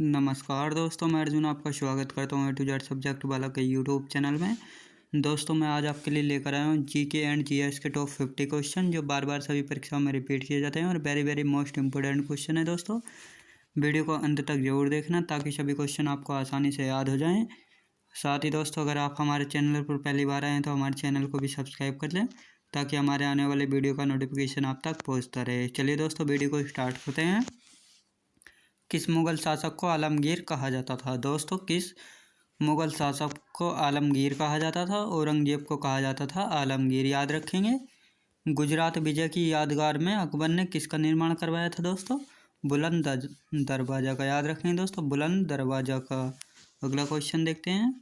नमस्कार दोस्तों, मैं अर्जुन आपका स्वागत करता हूँ A to Z सब्जेक्ट वाला के यूट्यूब चैनल में। दोस्तों, मैं आज आपके लिए लेकर आया हूँ जीके एंड जीएस के टॉप 50 क्वेश्चन जो बार बार सभी परीक्षाओं में रिपीट किए जाते हैं और वेरी मोस्ट इंपॉर्टेंट क्वेश्चन है। दोस्तों, वीडियो को अंत तक जरूर देखना ताकि सभी क्वेश्चन आपको आसानी से याद हो जाएँ। साथ ही दोस्तों, अगर आप हमारे चैनल पर पहली बार आए हैं तो हमारे चैनल को भी सब्सक्राइब कर लें ताकि हमारे आने वाले वीडियो का नोटिफिकेशन आप तक पहुँचता रहे। चलिए दोस्तों, वीडियो को स्टार्ट करते हैं। किस मुगल शासक को आलमगीर कहा जाता था? दोस्तों, किस मुगल शासक को आलमगीर कहा जाता था? औरंगजेब को कहा जाता था आलमगीर, याद रखेंगे। गुजरात विजय की यादगार में अकबर ने किसका निर्माण करवाया था? दोस्तों, बुलंद दरवाजा का, याद रखेंगे दोस्तों, बुलंद दरवाजा का। अगला क्वेश्चन देखते हैं।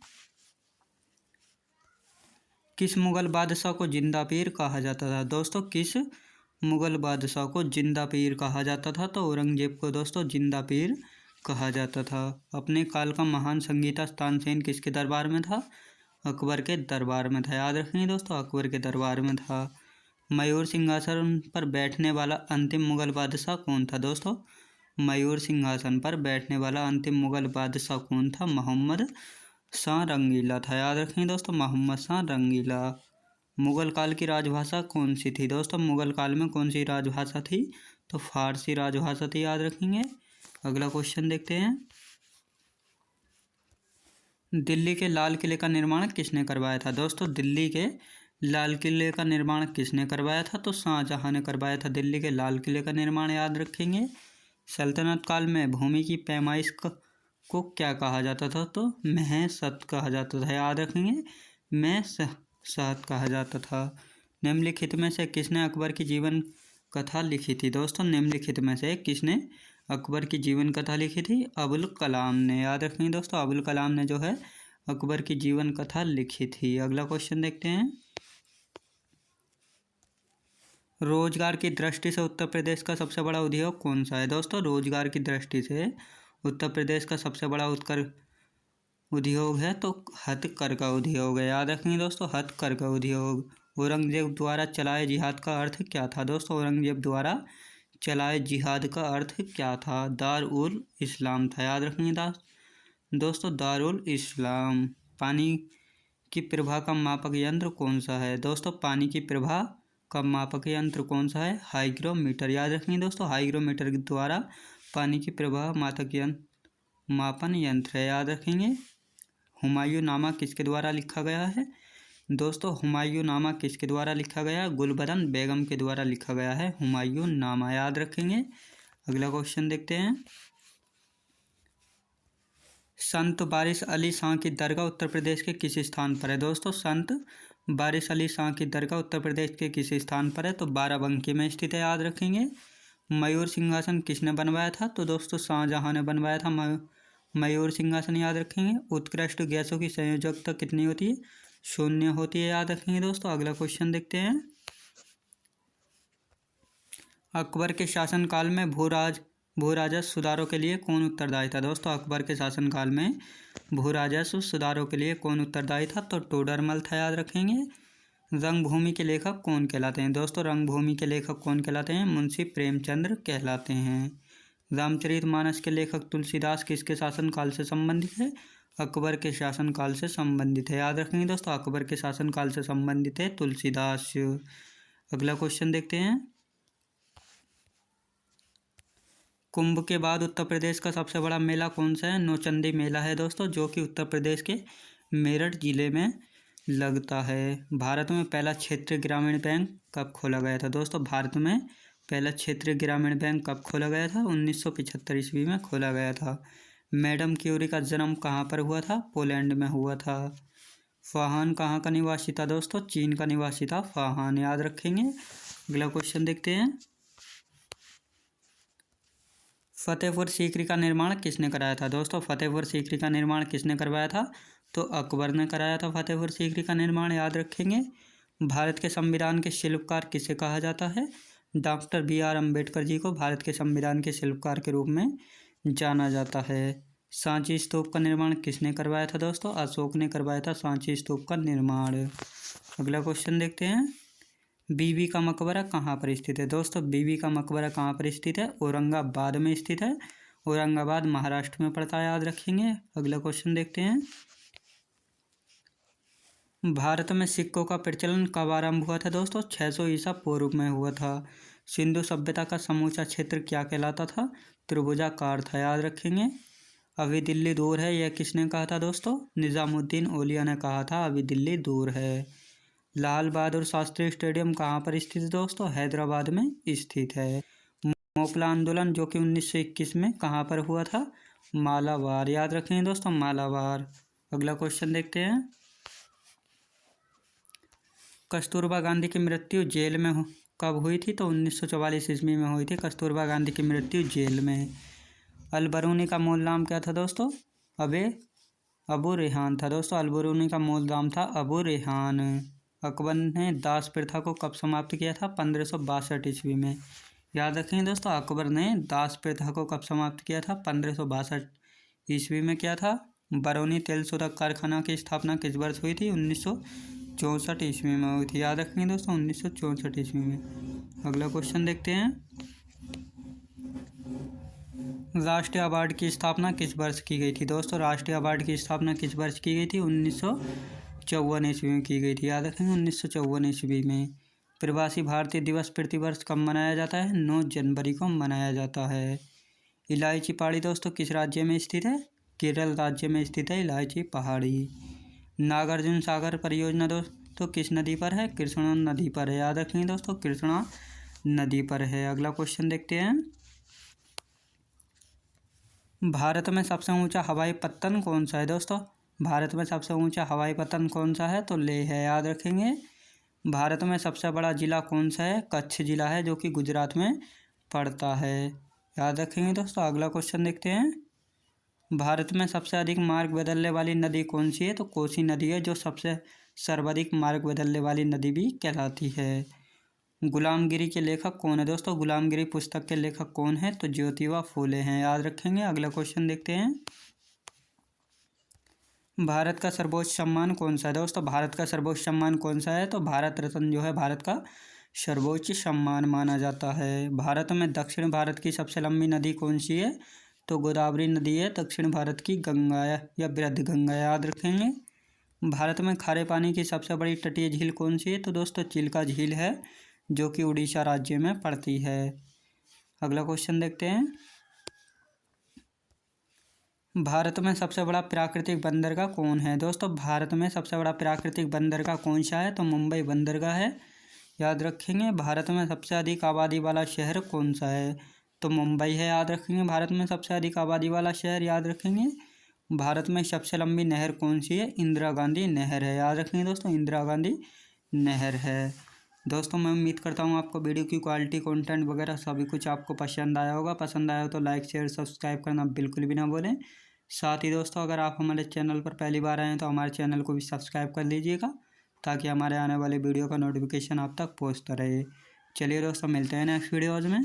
किस मुगल बादशाह को जिंदा पीर कहा जाता था? दोस्तों, किस मुगल बादशाह को जिंदा पीर कहा जाता था? तो औरंगजेब को दोस्तों जिंदा पीर कहा जाता था। अपने काल का महान संगीता तानसेन किसके दरबार में था? अकबर के दरबार में था, याद रखेंगे दोस्तों, अकबर के दरबार में था। मयूर सिंहासन पर बैठने वाला अंतिम मुगल बादशाह कौन था? दोस्तों, मयूर सिंहासन पर बैठने वाला अंतिम मुगल बादशाह कौन था? मोहम्मद शाह रंगीला था, याद रखेंगे दोस्तों, मोहम्मद शाह रंगीला। मुगल काल की राजभाषा कौन सी थी? दोस्तों, मुगल काल में कौन सी राजभाषा थी? तो फारसी राजभाषा थी, याद रखेंगे। अगला क्वेश्चन देखते हैं। दिल्ली के लाल किले का निर्माण किसने करवाया था? दोस्तों, दिल्ली के लाल किले का निर्माण किसने करवाया था? तो शाहजहां ने करवाया था दिल्ली के लाल किले का निर्माण, याद रखेंगे। सल्तनत काल में भूमि की पैमाइश को क्या कहा जाता था? तो महसत कहा जाता था, याद रखेंगे, महसत कहा जाता था। निम्नलिखित में से किसने अकबर की जीवन कथा लिखी थी? दोस्तों, निम्नलिखित में से किसने अकबर की जीवन कथा लिखी थी? अबुल कलाम ने, याद रखेंगे दोस्तों, अबुल कलाम ने जो है अकबर की जीवन कथा लिखी थी। अगला क्वेश्चन देखते हैं। रोजगार की दृष्टि से उत्तर प्रदेश का सबसे बड़ा उद्योग कौन सा है? दोस्तों, रोजगार की दृष्टि से उत्तर प्रदेश का सबसे बड़ा उद्योग है तो हथकरघा उद्योग है, याद रखेंगे दोस्तों, हथकरघा उद्योग। औरंगजेब द्वारा चलाए जिहाद का अर्थ क्या था? दोस्तों, औरंगजेब द्वारा चलाए जिहाद का अर्थ क्या था? दार उल इस्लाम था, याद रखेंगे दोस्तों, दार उल इस्लाम। पानी की प्रवाह का मापक यंत्र कौन सा है? दोस्तों, पानी की प्रवाह का मापक यंत्र कौन सा है? हाइग्रोमीटर, याद रखेंगे दोस्तों, हाइग्रोमीटर के द्वारा पानी की प्रवाह मापन यंत्र है, याद रखेंगे। हुमायूं नामा किसके द्वारा लिखा गया है? दोस्तों, हुमायूं नामा किसके द्वारा लिखा गया? गुलबदन बेगम के द्वारा लिखा गया है हुमायूं नामा, याद रखेंगे। अगला क्वेश्चन देखते हैं। संत वारिस अली शाह की दरगाह उत्तर प्रदेश के किस स्थान पर है? दोस्तों, संत वारिस अली शाह की दरगाह उत्तर प्रदेश के किस स्थान पर है? तो बाराबंकी में स्थित है, याद रखेंगे। मयूर सिंहासन किसने बनवाया था? तो दोस्तों, शाहजहां ने बनवाया था मयूर सिंहासन, याद रखेंगे। उत्कृष्ट गैसों की संयोजकता कितनी होती है? 0 होती है, याद रखेंगे दोस्तों। अगला क्वेश्चन देखते हैं। अकबर के शासनकाल में भू राजस्व सुधारों के लिए कौन उत्तरदायी था? दोस्तों, अकबर के शासनकाल में भू राजस्व सुधारों के लिए कौन उत्तरदायी था? तो टोडरमल था, याद रखेंगे। रंगभूमि के लेखक कौन कहलाते हैं? दोस्तों, रंगभूमि के लेखक कौन कहलाते हैं? मुंशी प्रेमचंद्र कहलाते हैं। रामचरितमानस के लेखक तुलसीदास किसके शासनकाल से संबंधित है? अकबर के शासनकाल से संबंधित है, याद रखेंगे दोस्तों, अकबर के शासनकाल से संबंधित है तुलसीदास। अगला क्वेश्चन देखते हैं। कुंभ के बाद उत्तर प्रदेश का सबसे बड़ा मेला कौन सा है? नौचंदी मेला है दोस्तों, जो कि उत्तर प्रदेश के मेरठ जिले में लगता है। भारत में पहला क्षेत्रीय ग्रामीण बैंक कब खोला गया था? दोस्तों, भारत में पहला क्षेत्रीय ग्रामीण बैंक कब खोला गया था? 1975 ईस्वी में खोला गया था। मैडम क्यूरी का जन्म कहाँ पर हुआ था? पोलैंड में हुआ था। फाहान कहाँ का निवासी था? दोस्तों, चीन का निवासी था फाहान, याद रखेंगे। अगला क्वेश्चन देखते हैं। फतेहपुर सीकरी का निर्माण किसने कराया था? दोस्तों, फतेहपुर सीकरी का निर्माण किसने करवाया था? तो अकबर ने कराया था फतेहपुर सीकरी का निर्माण, याद रखेंगे। भारत के संविधान के शिल्पकार किसे कहा जाता है? डॉक्टर BR अम्बेडकर जी को भारत के संविधान के शिल्पकार के रूप में जाना जाता है। सांची स्तूप का निर्माण किसने करवाया था? दोस्तों, अशोक ने करवाया था सांची स्तूप का निर्माण। अगला क्वेश्चन देखते हैं। बीबी का मकबरा कहाँ पर स्थित है? दोस्तों, बीबी का मकबरा कहाँ पर स्थित है? औरंगाबाद में स्थित है। औरंगाबाद महाराष्ट्र में पड़ता है, याद रखेंगे। अगला क्वेश्चन देखते हैं। भारत में सिक्कों का प्रचलन कब आरंभ हुआ था दोस्तों? 600 ईसा पूर्व में हुआ था। सिंधु सभ्यता का समूचा क्षेत्र क्या कहलाता था? त्रिभुजाकार था, याद रखेंगे। अभी दिल्ली दूर है, यह किसने कहा था दोस्तों? निजामुद्दीन औलिया ने कहा था अभी दिल्ली दूर है। लाल बहादुर शास्त्री स्टेडियम कहाँ पर स्थित है दोस्तों? हैदराबाद में स्थित है। मोपला आंदोलन जो कि 1921 में कहाँ पर हुआ था? मालाबार, याद रखेंगे दोस्तों, मालाबार। अगला क्वेश्चन देखते हैं। कस्तूरबा गांधी की मृत्यु जेल में कब हुई थी? तो 1944 ईस्वी में हुई थी कस्तूरबा गांधी की मृत्यु जेल में। अल बरूनी का मूल नाम क्या था दोस्तों? अबू रेहान था दोस्तों। अल बरूनी का मूल नाम था अबू रेहान। अकबर ने दास प्रथा को कब समाप्त किया था? 1562 ईस्वी में। याद रखेंगे दोस्तों, अकबर ने दास प्रथा को कब समाप्त किया था? 1562 ईस्वी में किया था। बरौनी तेल शोधक कारखाना की स्थापना किस वर्ष हुई थी? 1964 ईस्वी में हुई थी, याद रखेंगे दोस्तों, 1964 ईस्वी में। अगला क्वेश्चन देखते हैं। राष्ट्रीय अवार्ड की स्थापना किस वर्ष की गई थी दोस्तों? राष्ट्रीय अवार्ड की स्थापना किस वर्ष की गई थी? 1954 ईस्वी में की गई थी, याद रखेंगे, 1954 ईस्वी में। प्रवासी भारतीय दिवस प्रतिवर्ष कब मनाया जाता है? 9 जनवरी को मनाया जाता है। इलायची पहाड़ी दोस्तों किस राज्य में स्थित है? केरल राज्य में स्थित है इलायची पहाड़ी। नागार्जुन सागर परियोजना दोस्तों किस नदी पर है? कृष्णा नदी पर है, याद रखेंगे दोस्तों, कृष्णा नदी पर है। अगला क्वेश्चन देखते हैं। भारत में सबसे ऊंचा हवाई पत्तन कौन सा है दोस्तों? भारत में सबसे ऊंचा हवाई पत्तन कौन सा है? तो लेह है, याद रखेंगे। भारत में सबसे बड़ा जिला कौन सा है? कच्छ जिला है, जो कि गुजरात में पड़ता है, याद रखेंगे दोस्तों। अगला क्वेश्चन देखते हैं। भारत में सबसे अधिक मार्ग बदलने वाली नदी कौन सी है? तो कोसी नदी है, जो सबसे सर्वाधिक मार्ग बदलने वाली नदी भी कहलाती है। गुलामगिरी के लेखक कौन है दोस्तों? गुलामगिरी पुस्तक के लेखक कौन है? तो ज्योतिबा फूले हैं, याद रखेंगे। अगला क्वेश्चन देखते हैं। भारत का सर्वोच्च सम्मान कौन सा है दोस्तों? भारत का सर्वोच्च सम्मान कौन सा है? तो भारत रत्न जो है भारत का सर्वोच्च सम्मान माना जाता है। भारत में दक्षिण भारत की सबसे लंबी नदी कौन सी है? तो गोदावरी नदी है दक्षिण भारत की। गंगा या बृहद गंगा, याद रखेंगे। भारत में खारे पानी की सबसे बड़ी तटीय झील कौन सी है? तो दोस्तों चिल्का झील है, जो कि उड़ीसा राज्य में पड़ती है। अगला क्वेश्चन देखते हैं। भारत में सबसे बड़ा प्राकृतिक बंदरगाह कौन है दोस्तों? भारत में सबसे बड़ा प्राकृतिक बंदरगाह कौन सा है? तो मुंबई बंदरगाह है, याद रखेंगे। भारत में सबसे अधिक आबादी वाला शहर कौन सा है? तो मुंबई है, याद रखेंगे। भारत में सबसे अधिक आबादी वाला शहर, याद रखेंगे। भारत में सबसे लंबी नहर कौन सी है? इंदिरा गांधी नहर है, याद रखेंगे दोस्तों, इंदिरा गांधी नहर है। दोस्तों मैं उम्मीद करता हूँ आपको वीडियो की क्वालिटी, कंटेंट वगैरह सभी कुछ आपको पसंद आया होगा। पसंद आया हो तो लाइक शेयर सब्सक्राइब करना बिल्कुल भी ना भूलें। साथ ही दोस्तों अगर आप हमारे चैनल पर पहली बार आए हैं तो हमारे चैनल को भी सब्सक्राइब कर लीजिएगा, ताकि हमारे आने वाले वीडियो का नोटिफिकेशन आप तक पहुँचता रहे। चलिए दोस्तों, मिलते हैं नेक्स्ट वीडियोज़ में।